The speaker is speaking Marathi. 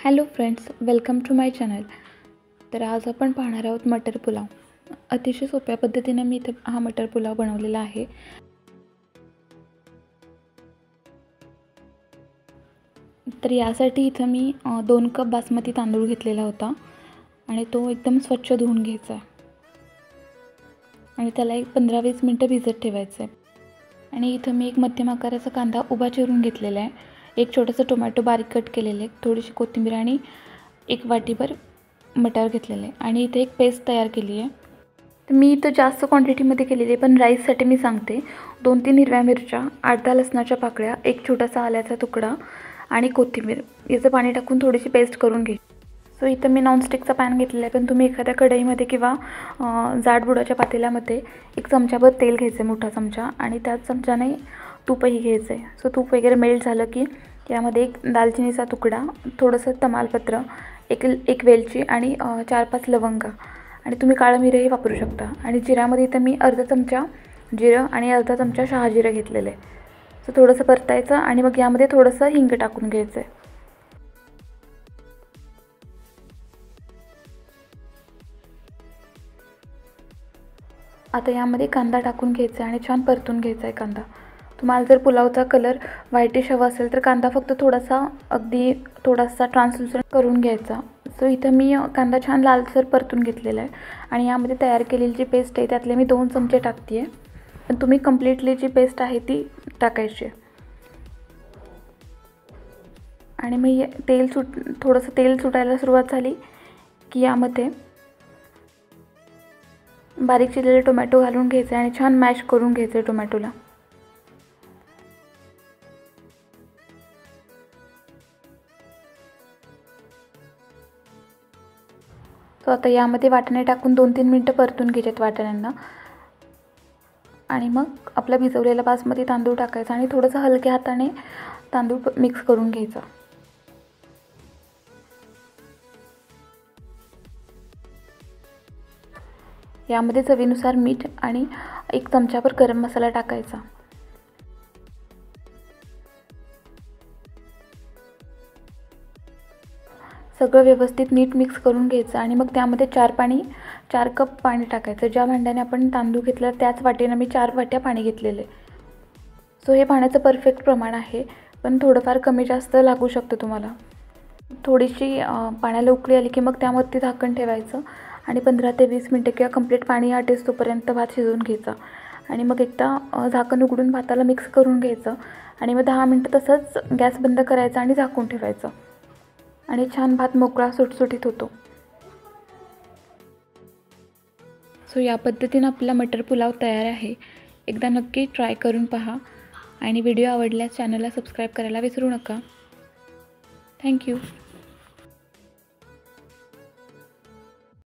Hello friends, welcome to my channel. तर आज आपण पाहणार आहोत मटर पुलाव. अतिशय सोप्या पद्धतीने मी इथे हा मटर पुलाव बनवलेला आहे. तर यासाठी इथं मी 2 कप बासमती तांदूळ घेतलेला होता आणि तो एकदम स्वच्छ धुवून घ्यायचा आहे आणि त्याला एक 15-20 मिनटं भिजत ठेवायचं आहे. आणि इथं मी एक मध्यम आकाराचा कांदा उभा चिरून घेतलेला आहे, एक छोटासा टोमॅटो बारीक कट केलेले, थोडीशी कोथिंबीर आणि एक वाटीभर मटार घेतलेले आणि इथे एक पेस्ट तयार केली आहे. तर मी इथं जास्त क्वांटिटीमध्ये केलेली आहे, पण राईससाठी मी सांगते. 2-3 हिरव्या मिरच्या, 8-10 लसणाच्या पाकळ्या, एक छोटासा आल्याचा तुकडा आणि कोथिंबीर याचं पाणी टाकून थोडीशी पेस्ट करून घे. सो इथं मी नॉनस्टिकचा पॅन घेतलेला आहे, पण तुम्ही एखाद्या कढईमध्ये किंवा जाडबुडाच्या पातेल्यामध्ये एक चमचाभर तेल घ्यायचं आहे, मोठा चमचा, आणि त्याच चमच्याने तूपही घ्यायचं आहे. सो तूप वगैरे मेल्ट झालं की यामध्ये एक दालचिनीचा तुकडा, थोडंसं तमालपत्र, एक वेलची आणि 4-5 लवंगा, आणि तुम्ही काळं मिरंही वापरू शकता. आणि जिऱ्यामध्ये इथं मी अर्धा चमचा जिरं आणि अर्धा चमचा शहाजिरं घेतलेलं आहे. सो थोडंसं परतायचं आणि मग यामध्ये थोडंसं हिंग टाकून घ्यायचं आहे. आता यामध्ये कांदा टाकून घ्यायचा आहे आणि छान परतून घ्यायचा आहे कांदा. तुम्हाला जर पुलावचा कलर व्हाईटिश हवा असेल तर कांदा फक्त थोडासा ट्रान्सलुसंट करून घ्यायचा. सो इथं मी कांदा छान लालसर परतून घेतलेला आहे आणि यामध्ये तयार केलेली जी पेस्ट आहे त्यातले मी 2 चमचे टाकते आहे, पण तुम्ही कम्प्लिटली जी पेस्ट आहे ती टाकायची आहे. आणि मग थोडंसं तेल सुटायला सुरुवात झाली की यामध्ये बारीक चिरलेले टोमॅटो घालून घ्यायचे आणि छान मॅश करून घ्यायचे टोमॅटोला. सो आता यामध्ये वाटाणे टाकून 2-3 मिनटं परतून घ्यायच्यात वाटाण्यांना. आणि मग आपला भिजवलेला बासमती तांदूळ टाकायचा आणि थोडंसं हलक्या हाताने तांदूळ मिक्स करून घ्यायचा. यामध्ये चवीनुसार मीठ आणि 1 चमचाभर गरम मसाला टाकायचा. सगळं व्यवस्थित नीट मिक्स करून घ्यायचं आणि मग त्यामध्ये 4 कप पाणी टाकायचं. ज्या भांड्याने आपण तांदूळ घेतला त्याच वाटीने मी 4 वाट्या पाणी घेतलेले. सो हे पाण्याचं परफेक्ट प्रमाण आहे, पण थोडंफार कमी जास्त लागू शकतं तुम्हाला. थोडीशी पाण्याला उकळी आली की मग त्यामध्ये झाकण ठेवायचं आणि 15 ते 20 मिनटं किंवा कंप्लीट पाणी आटेस तोपर्यंत भात शिजवून घ्यायचा. आणि मग एकदा झाकण उघडून भाताला मिक्स करून घ्यायचं आणि मग 10 मिनटं तसंच गॅस बंद करायचा आणि झाकून ठेवायचं आणि छान भात मोकळा सुटसुटीत होतो. सो या पद्धतीनं आपला मटर पुलाव तयार आहे. एकदा नक्की ट्राय करून पहा आणि व्हिडिओ आवडल्यास चॅनलला सबस्क्राईब करायला विसरू नका. थँक्यू.